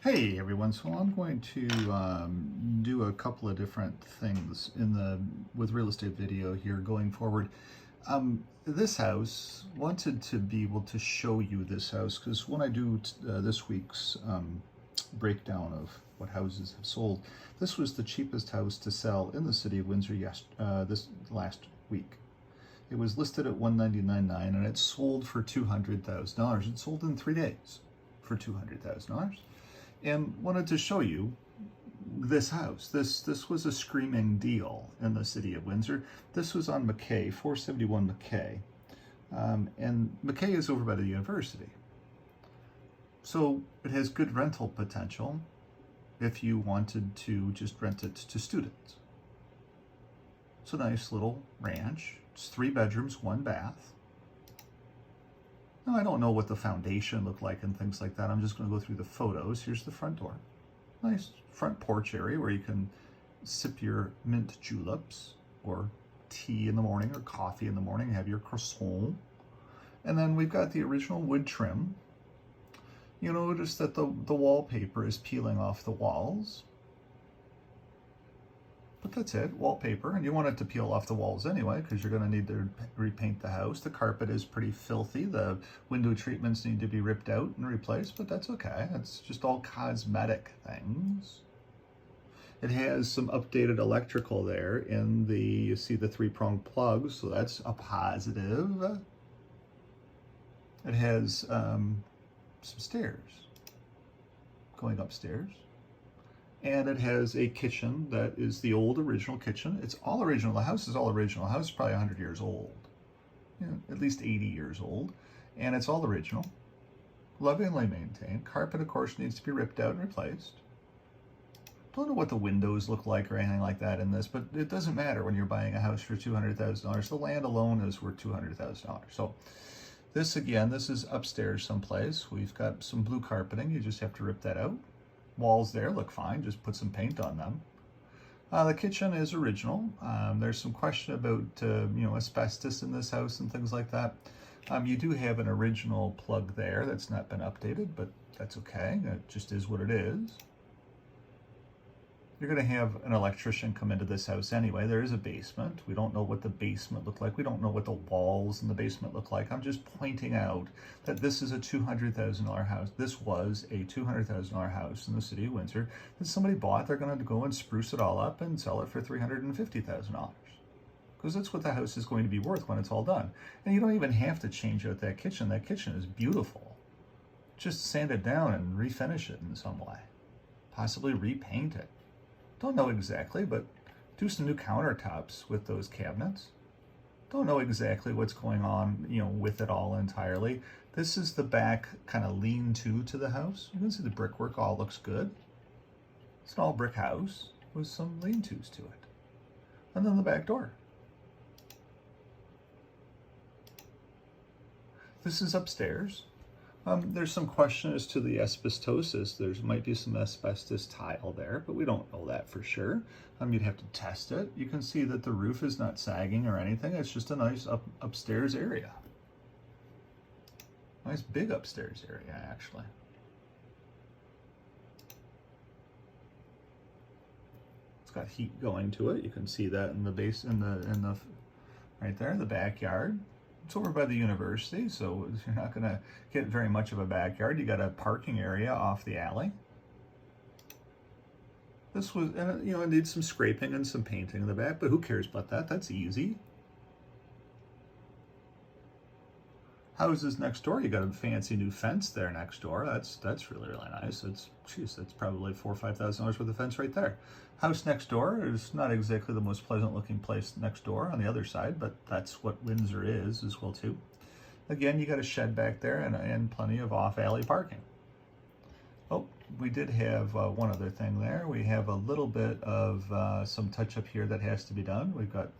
Hey everyone, so I'm going to do a couple of different things with real estate video here going forward. This house, wanted to be able to show you this house because when I do this week's breakdown of what houses have sold, this was the cheapest house to sell in the city of Windsor this last week. It was listed at $199,900 and it sold for $200,000. It sold in 3 days for $200,000. And wanted to show you this house. This was a screaming deal in the city of Windsor. This was on McKay, 471 McKay. And McKay is over by the university. So it has good rental potential if you wanted to just rent it to students. It's a nice little ranch. It's 3 bedrooms, 1 bath. Now, I don't know what the foundation looked like and things like that. I'm just going to go through the photos. Here's the front door. Nice front porch area where you can sip your mint juleps or tea in the morning or coffee in the morning, have your croissant. And then we've got the original wood trim. You notice that the wallpaper is peeling off the walls. But that's it, wallpaper, and you want it to peel off the walls anyway because you're going to need to repaint the house. The carpet is pretty filthy. The window treatments need to be ripped out and replaced, but that's okay. It's just all cosmetic things. It has some updated electrical there in you see the 3-pronged plugs, so that's a positive. It has some stairs going upstairs. And it has a kitchen that is the old original kitchen. It's all original. The house is all original. The house is probably 100 years old, at least 80 years old. And it's all original, lovingly maintained. Carpet, of course, needs to be ripped out and replaced. Don't know what the windows look like or anything like that in this, but it doesn't matter when you're buying a house for $200,000. The land alone is worth $200,000. So this, again, this is upstairs someplace. We've got some blue carpeting. You just have to rip that out. Walls there look fine, just put some paint on them. The kitchen is original. There's some question about asbestos in this house and things like that. You do have an original plug there that's not been updated, but that's okay. It just is what it is. You're going to have an electrician come into this house anyway. There is a basement. We don't know what the basement looked like. We don't know what the walls in the basement look like. I'm just pointing out that this is a $200,000 house. This was a $200,000 house in the city of Windsor that somebody bought. They're going to go and spruce it all up and sell it for $350,000. Because that's what the house is going to be worth when it's all done. And you don't even have to change out that kitchen. That kitchen is beautiful. Just sand it down and refinish it in some way. Possibly repaint it. Don't know exactly, but do some new countertops with those cabinets. Don't know exactly what's going on, with it all entirely. This is the back kind of lean-to to the house. You can see the brickwork all looks good. It's an all brick house with some lean-tos to it. And then the back door. This is upstairs. There's some question as to the asbestosis. There might be some asbestos tile there, but we don't know that for sure. You'd have to test it. You can see that the roof is not sagging or anything. It's just a nice upstairs area. Nice big upstairs area, actually. It's got heat going to it. You can see that in the base, right there, the backyard. It's over by the university, so you're not going to get very much of a backyard. You got a parking area off the alley. This was, it needs some scraping and some painting in the back, but who cares about that? That's easy. Houses next door, you got a fancy new fence there next door. That's really nice. That's probably $4,000 or $5,000 worth of fence right there. House next door is not exactly the most pleasant looking place next door on the other side, but that's what Windsor is as well too. Again, you got a shed back there and plenty of off-alley parking. Oh, we did have one other thing there. We have a little bit of some touch-up here that has to be done. We've got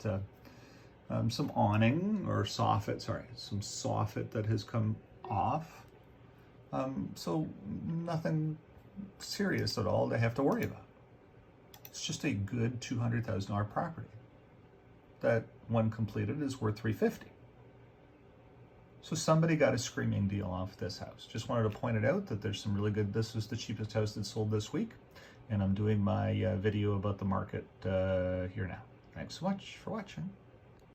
some awning or soffit, some soffit that has come off. So nothing serious at all to have to worry about. It's just a good $200,000 property that, when completed, is worth $350,000. So somebody got a screaming deal off this house. Just wanted to point it out that there's some really good, this is the cheapest house that sold this week. And I'm doing my video about the market here now. Thanks so much for watching.